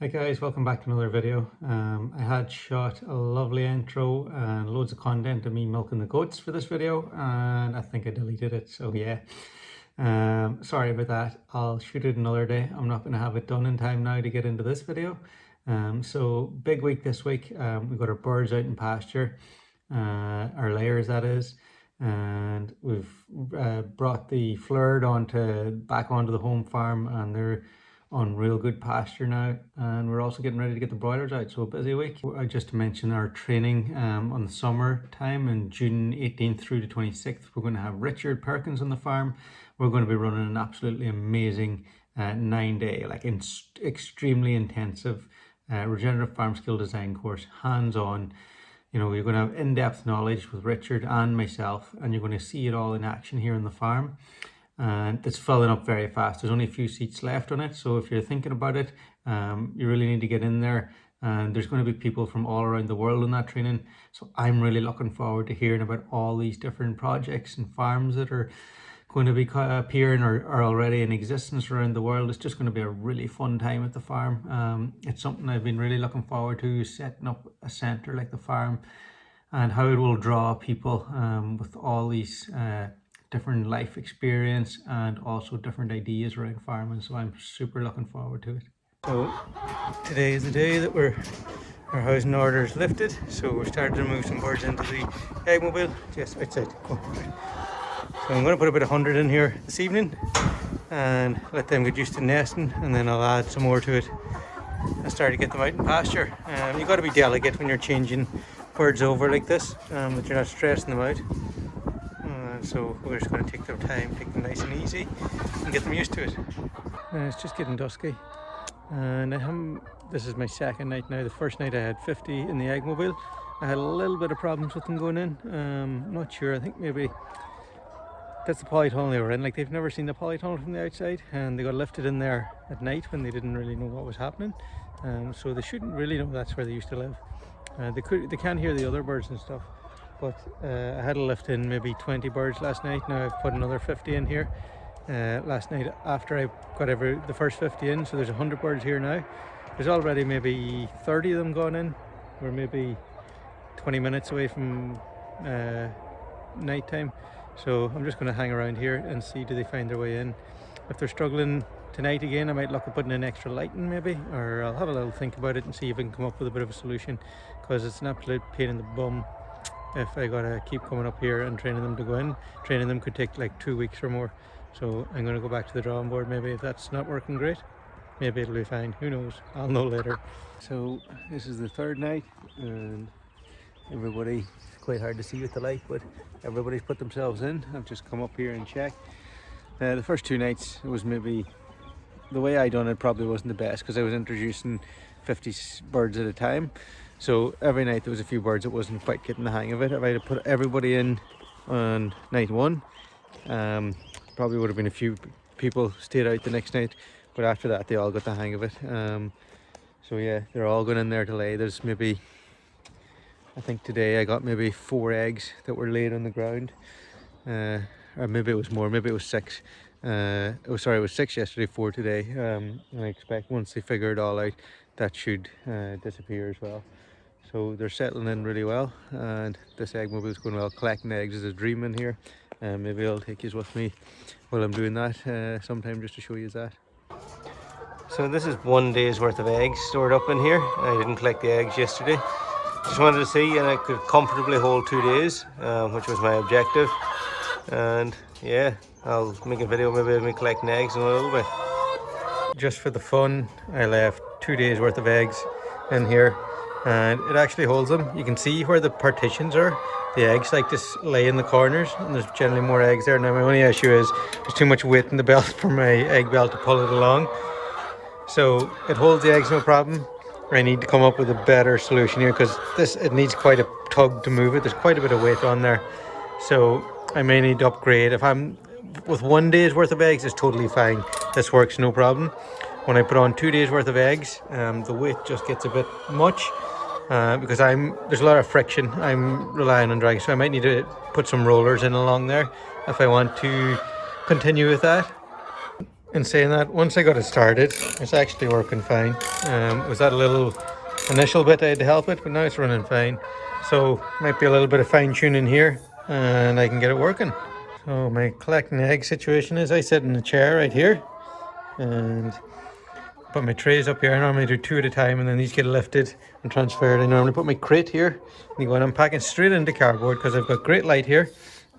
Hi guys, welcome back to another video. I had shot a lovely intro and loads of content of me milking the goats for this video, and I think I deleted it, so yeah. Sorry about that. I'll shoot it another day. I'm not going to have it done in time now to get into this video. So big week this week. We've got our birds out in pasture, our layers that is, and we've brought the flirt back onto the home farm, and they're on real good pasture now, and we're also getting ready to get the broilers out, so a busy week. Just to mention our training on the summer time in June 18th through to 26th, we're going to have Richard Perkins on the farm. We're going to be running an absolutely amazing 9-day, extremely intensive regenerative farm skill design course, hands-on. You know, you're going to have in-depth knowledge with Richard and myself, and you're going to see it all in action here on the farm. And it's filling up very fast. There's only a few seats left on it, so if you're thinking about it, you really need to get in there. And there's going to be people from all around the world in that training, so I'm really looking forward to hearing about all these different projects and farms that are going to be appearing or are already in existence around the world. It's just going to be a really fun time at the farm. It's something I've been really looking forward to, setting up a centre like the farm, and how it will draw people with all these different life experience and also different ideas around farming. So I'm super looking forward to it. So today is the day that our housing order is lifted, so we're starting to move some birds into the eggmobile just outside. So I'm going to put about 100 in here this evening and let them get used to nesting, and then I'll add some more to it and start to get them out in pasture. You've got to be delicate when you're changing birds over like this, that you're not stressing them out. So we're just going to take their time, take them nice and easy and get them used to it. It's just getting dusky, and this is my second night now. The first night I had 50 in the eggmobile. I had a little bit of problems with them going in. Not sure, I think maybe that's the polytunnel they were in. Like, they've never seen the polytunnel from the outside, and they got lifted in there at night when they didn't really know what was happening. So they shouldn't really know that's where they used to live. They can hear the other birds and stuff. But I had to lift in maybe 20 birds last night. Now I've put another 50 in here last night after I got the first 50 in. So there's 100 birds here now. There's already maybe 30 of them gone in. We're maybe 20 minutes away from night time. So I'm just going to hang around here and see, do they find their way in. If they're struggling tonight again, I might look at putting in extra lighting maybe, or I'll have a little think about it and see if I can come up with a bit of a solution, because it's an absolute pain in the bum if I gotta keep coming up here and training them to go in. Training them could take like 2 weeks or more. So I'm gonna go back to the drawing board. Maybe if that's not working great, maybe it'll be fine. Who knows? I'll know later. So this is the third night, and everybody, it's quite hard to see with the light, but everybody's put themselves in. I've just come up here and checked. The first 2 nights, it was maybe, the way I done it probably wasn't the best, because I was introducing 50 birds at a time. So every night there was a few birds that wasn't quite getting the hang of it. If I had put everybody in on night 1, probably would have been a few people stayed out the next night, but after that they all got the hang of it. So yeah, they're all going in there to lay. There's maybe, I think today I got maybe 4 eggs that were laid on the ground, or maybe it was more, maybe it was 6. It was 6 yesterday, 4 today. And I expect once they figure it all out, that should disappear as well. So they're settling in really well, and this eggmobile is going well. Collecting eggs is a dream in here, and maybe I'll take you with me while I'm doing that sometime, just to show you that. So this is 1 day's worth of eggs stored up in here. I didn't collect the eggs yesterday. Just wanted to see, and I could comfortably hold 2 days, which was my objective. And yeah, I'll make a video maybe of me collecting eggs in a little bit. Just for the fun, I left 2 days worth of eggs in here, and it actually holds them. You can see where the partitions are. The eggs like to lay in the corners, and there's generally more eggs there. Now my only issue is there's too much weight in the belt for my egg belt to pull it along. So it holds the eggs no problem. I need to come up with a better solution here, because it needs quite a tug to move it. There's quite a bit of weight on there, so I may need to upgrade. If I'm with 1 day's worth of eggs, it's totally fine. This works no problem. When I put on 2 days worth of eggs, the weight just gets a bit much, because there's a lot of friction. I'm relying on dragging, so I might need to put some rollers in along there if I want to continue with that. In saying that, once I got it started, it's actually working fine. It was that a little initial bit I had to help it, but now it's running fine. So might be a little bit of fine tuning here and I can get it working. So my collecting egg situation is I sit in a chair right here and put my trays up here. I normally do 2 at a time and then these get lifted and transferred. I normally put my crate here and you go and I'm packing straight into cardboard because I've got great light here.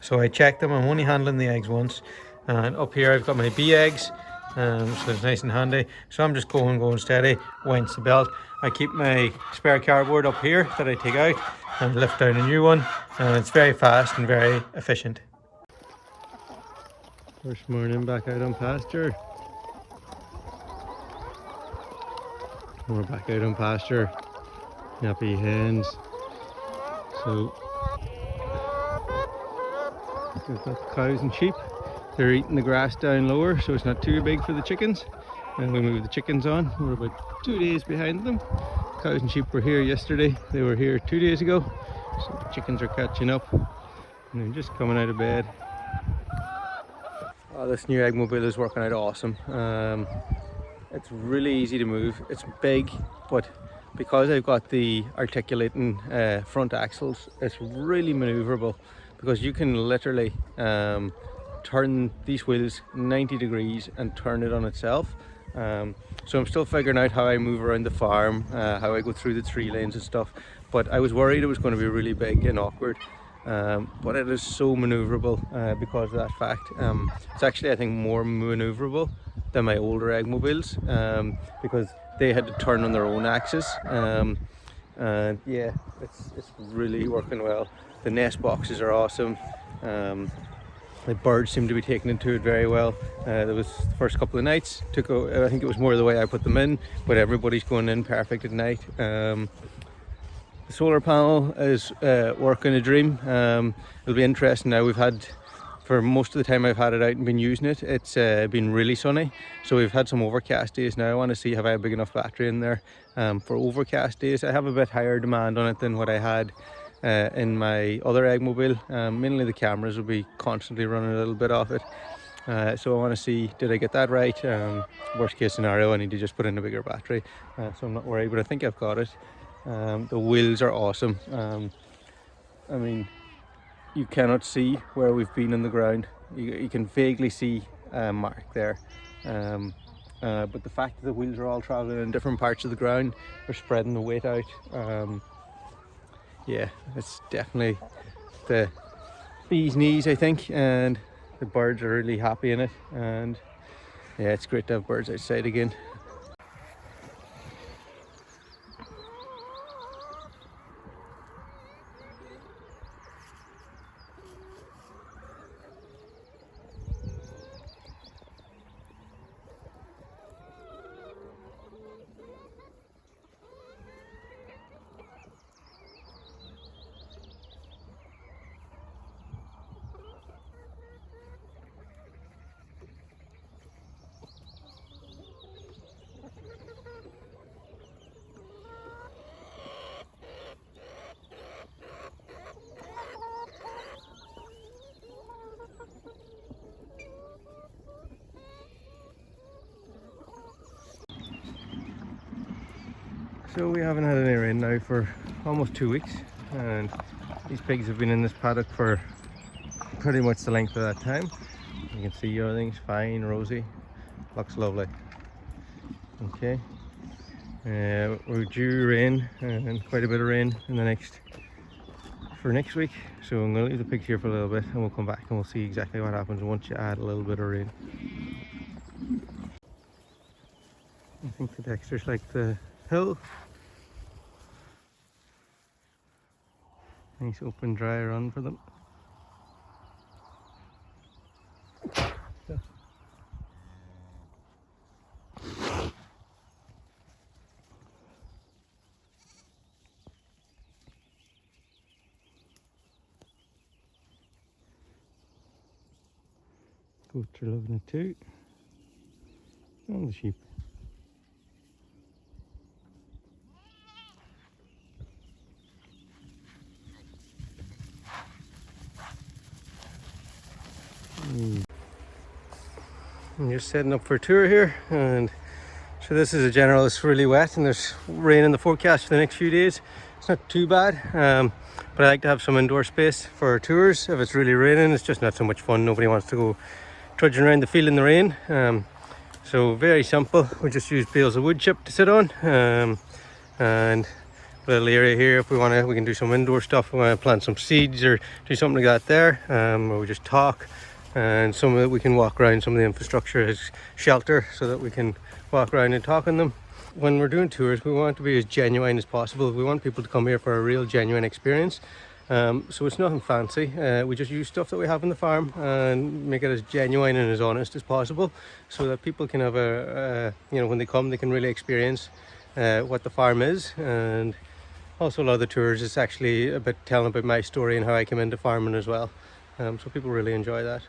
So I check them. I'm only handling the eggs once. And up here I've got my bee eggs. So it's nice and handy. So I'm just going steady, winds the belt. I keep my spare cardboard up here that I take out and lift down a new one. And it's very fast and very efficient. First morning back out on pasture. We're back out on pasture. Happy hens. So we've got cows and sheep. They're eating the grass down lower, so it's not too big for the chickens. And we move the chickens on. We're about 2 days behind them. Cows and sheep were here yesterday. They were here 2 days ago. So the chickens are catching up. And they're just coming out of bed. Oh, this new Eggmobile is working out awesome. It's really easy to move. It's big, but because I've got the articulating front axles, it's really maneuverable because you can literally turn these wheels 90 degrees and turn it on itself. So I'm still figuring out how I move around the farm, how I go through the tree lanes and stuff, but I was worried it was going to be really big and awkward. But it is so maneuverable because of that fact. It's actually, I think, more maneuverable than my older Eggmobiles because they had to turn on their own axis. And yeah, it's really working well. The nest boxes are awesome. The birds seem to be taking into it very well. There was the first couple of nights, I think it was more the way I put them in, but everybody's going in perfect at night. The solar panel is working a dream. It'll be interesting now. We've had, for most of the time I've had it out and been using it, it's been really sunny. So we've had some overcast days now. I want to see have I a big enough battery in there. For overcast days, I have a bit higher demand on it than what I had in my other Eggmobile. Mainly the cameras will be constantly running a little bit off it. So I want to see, did I get that right? Worst case scenario, I need to just put in a bigger battery. So I'm not worried, but I think I've got it. The wheels are awesome. I mean, you cannot see where we've been in the ground. You can vaguely see a mark there. But the fact that the wheels are all traveling in different parts of the ground, they're spreading the weight out. Yeah, it's definitely the bee's knees, I think, and the birds are really happy in it. And yeah, it's great to have birds outside again. So we haven't had any rain now for almost 2 weeks, and these pigs have been in this paddock for pretty much the length of that time. You can see everything's fine, rosy, looks lovely. Okay, we're due rain and quite a bit of rain in the for next week, so I'm going to leave the pigs here for a little bit and we'll come back and we'll see exactly what happens once you add a little bit of rain. I think the Dexters like the hill. Nice open dry run for them. Goats are loving it too. And the sheep. I'm just setting up for a tour here, and so this is a general. It's really wet and there's rain in the forecast for the next few days. It's not too bad, but I like to have some indoor space for tours. If it's really raining, it's just not so much fun. Nobody wants to go trudging around the field in the rain. So very simple. We just use bales of wood chip to sit on, and a little area here if we want to. We can do some indoor stuff. We want to plant some seeds or do something like that there, or we just talk. And some of it we can walk around. Some of the infrastructure is shelter so that we can walk around and talk on them. When we're doing tours, we want to be as genuine as possible. We want people to come here for a real genuine experience. So it's nothing fancy. We just use stuff that we have on the farm and make it as genuine and as honest as possible, so that people can have when they come, they can really experience what the farm is. And also a lot of the tours is actually a bit telling about my story and how I came into farming as well. So people really enjoy that.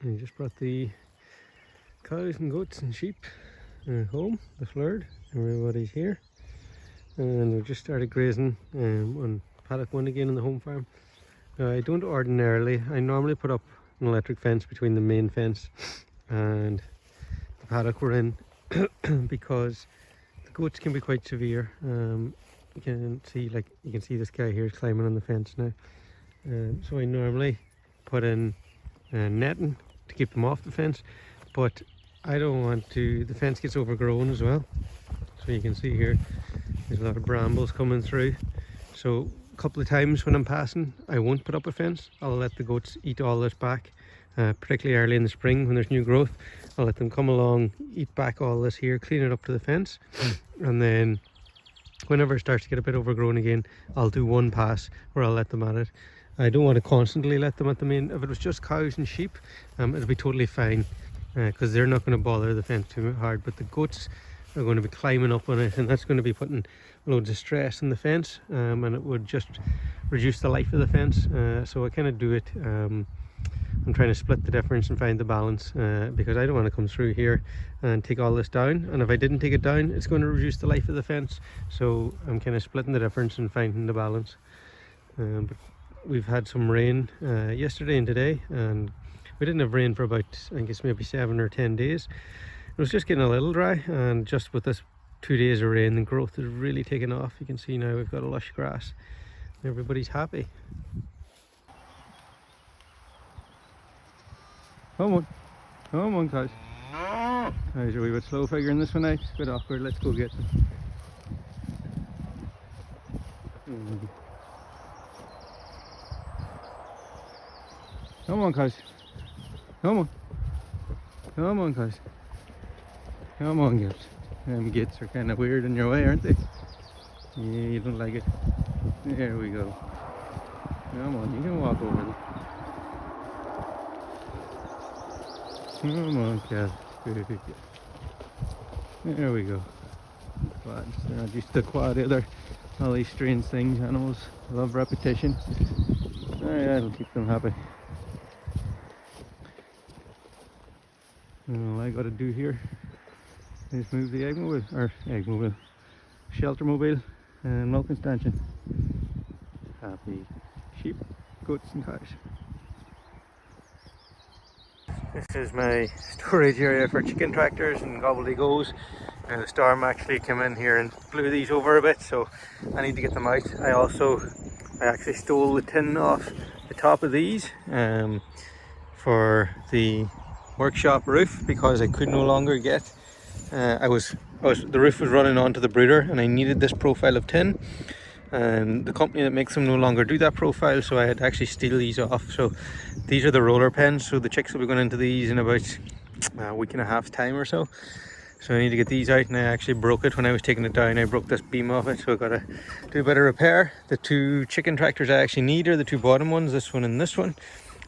I just brought the cows and goats and sheep home, the flood. Everybody's here. And we've just started grazing on paddock 1 again on the home farm. I don't ordinarily, I normally put up an electric fence between the main fence and the paddock we're in because the goats can be quite severe. You can see this guy here is climbing on the fence now. So I normally put in netting to keep them off the fence, but I don't want to, the fence gets overgrown as well. So you can see here there's a lot of brambles coming through. So a couple of times when I'm passing, I won't put up a fence. I'll let the goats eat all this back, particularly early in the spring when there's new growth. I'll let them come along, eat back all this here, clean it up to the fence, and then whenever it starts to get a bit overgrown again, I'll do one pass where I'll let them at it. I don't want to constantly let them at the main. If it was just cows and sheep, it'd be totally fine, because they're not going to bother the fence too hard. But the goats are going to be climbing up on it, and that's going to be putting loads of stress on the fence, and it would just reduce the life of the fence. So I kind of do it. I'm trying to split the difference and find the balance, because I don't want to come through here and take all this down, and if I didn't take it down, it's going to reduce the life of the fence. So I'm kind of splitting the difference and finding the balance. But we've had some rain yesterday and today, and we didn't have rain for about, I guess, maybe 7 or 10 days. It was just getting a little dry, and just with this 2 days of rain, the growth has really taken off. You can see now we've got a lush grass. Everybody's happy. Come on guys. Guys are a wee bit slow figuring this one out. It's a bit awkward. Let's go get them. Come on guys. Come on guys. Come on guys. Them gates are kind of weird in your way, aren't they? Yeah, you don't like it. There we go. Come on, you can walk over them. Come on, Kev. There we go. Quads. They're not used to quad either. All these strange things, animals love repetition. That'll keep them happy. All I got to do here is move the shelter mobile and milking stanchion. Happy sheep, goats and cows. This is my storage area for chicken tractors and gobbledygos. And the storm actually came in here and blew these over a bit, so I need to get them out. I actually stole the tin off the top of these for the workshop roof, because I could no longer get the roof was running onto the brooder, and I needed this profile of tin, and the company that makes them no longer do that profile, so I had to actually steal these off. So these are the roller pens, so the chicks will be going into these in about a week and a half time or so. So I need to get these out, and I actually broke it when I was taking it down. I broke this beam off it, so I've got to do a bit of repair. The 2 chicken tractors I actually need are the 2 bottom ones, this one and this one.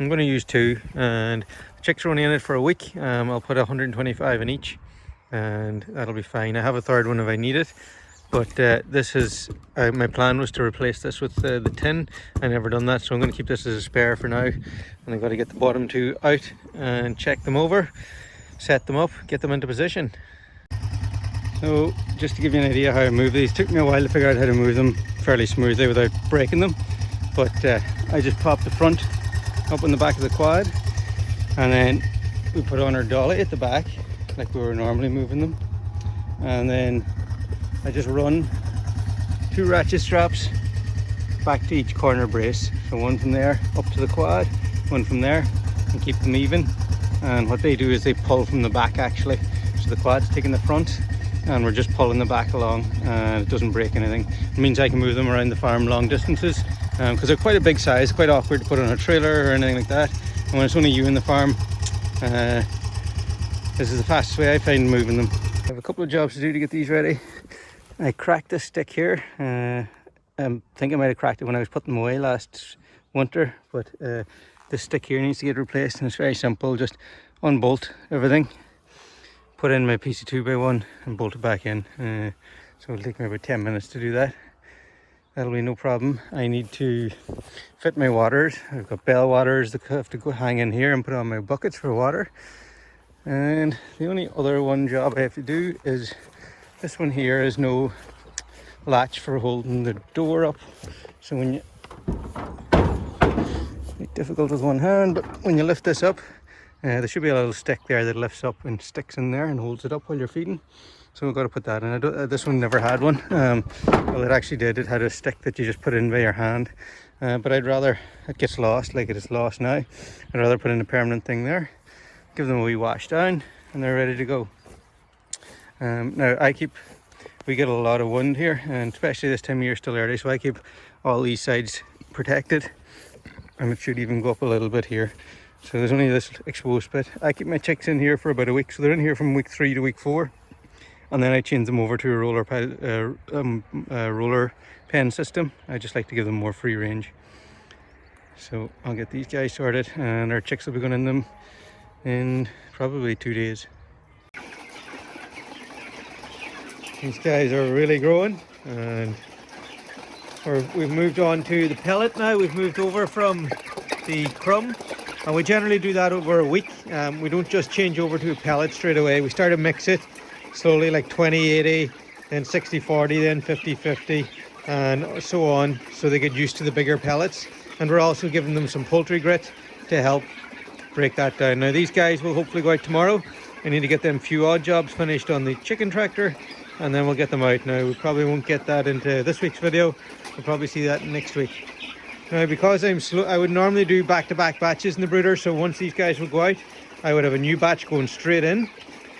I'm going to use 2, and the chicks are only in it for a week. I'll put 125 in each, and that'll be fine. I have a third one if I need it, but this is my plan was to replace this with the tin. I never done that, so I'm going to keep this as a spare for now. And I've got to get the bottom 2 out and check them over, set them up, get them into position. So just to give you an idea how I move these, took me a while to figure out how to move them fairly smoothly without breaking them, but I just popped the front up on the back of the quad, And then we put on our dolly at the back like we were normally moving them, and then I just run 2 ratchet straps back to each corner brace. So one from there up to the quad, one from there, and keep them even. And what they do is they pull from the back actually. So the quad's taking the front and we're just pulling the back along, and it doesn't break anything. It means I can move them around the farm long distances, because they're quite a big size, quite awkward to put on a trailer or anything like that. And when it's only you in the farm, this is the fastest way I find moving them. I have a couple of jobs to do to get these ready. I cracked this stick here. I think I might have cracked it when I was putting them away last winter, but this stick here needs to get replaced, and it's very simple. Just unbolt everything, put in my piece of 2x1 and bolt it back in. So it'll take me about 10 minutes to do that. That'll be no problem. I need to fit my waters. I've got bell waters that have to go hang in here and put on my buckets for water. And the only other one job I have to do is this one here. Is no latch for holding the door up. So when you, it's difficult with one hand, but when you lift this up, there should be a little stick there that lifts up and sticks in there and holds it up while you're feeding. So we've got to put that in. This one never had one. Well, it actually did. It had a stick that you just put in by your hand. But I'd rather, it gets lost like it is lost now. I'd rather put in a permanent thing there, give them a wee wash down, and they're ready to go. Now we get a lot of wind here, and especially this time of year, still early, so I keep all these sides protected, and it should even go up a little bit here. So there's only this exposed bit. I keep my chicks in here for about a week, so they're in here from week 3 to week 4, and then I change them over to a roller pen system. I just like to give them more free range. So I'll get these guys sorted, and our chicks will be going in them in probably 2 days. These guys are really growing, and we've moved on to the pellet now. We've moved over from the crumb, and we generally do that over a week. We don't just change over to a pellet straight away. We start to mix it slowly, like 20-80, then 60-40, then 50-50, and so on, so they get used to the bigger pellets. And we're also giving them some poultry grit to help break that down. Now these guys will hopefully go out tomorrow. I need to get them few odd jobs finished on the chicken tractor, and then we'll get them out. Now we probably won't get that into this week's video. We'll probably see that next week. Now because I'm slow, I would normally do back-to-back batches in the brooder, so once these guys will go out, I would have a new batch going straight in.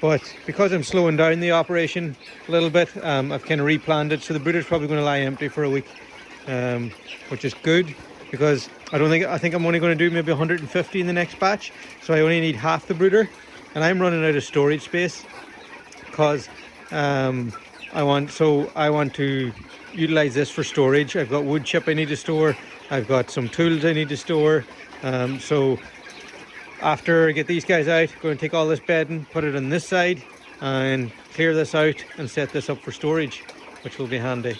But because I'm slowing down the operation a little bit, I've kind of replanned it, so the brooder's probably going to lie empty for a week, which is good, because I think I'm only going to do maybe 150 in the next batch, so I only need half the brooder, and I'm running out of storage space because I want to utilize this for storage. I've got wood chip I need to store, I've got some tools I need to store, so after I get these guys out, I'm going to take all this bedding, put it on this side, and clear this out and set this up for storage, which will be handy.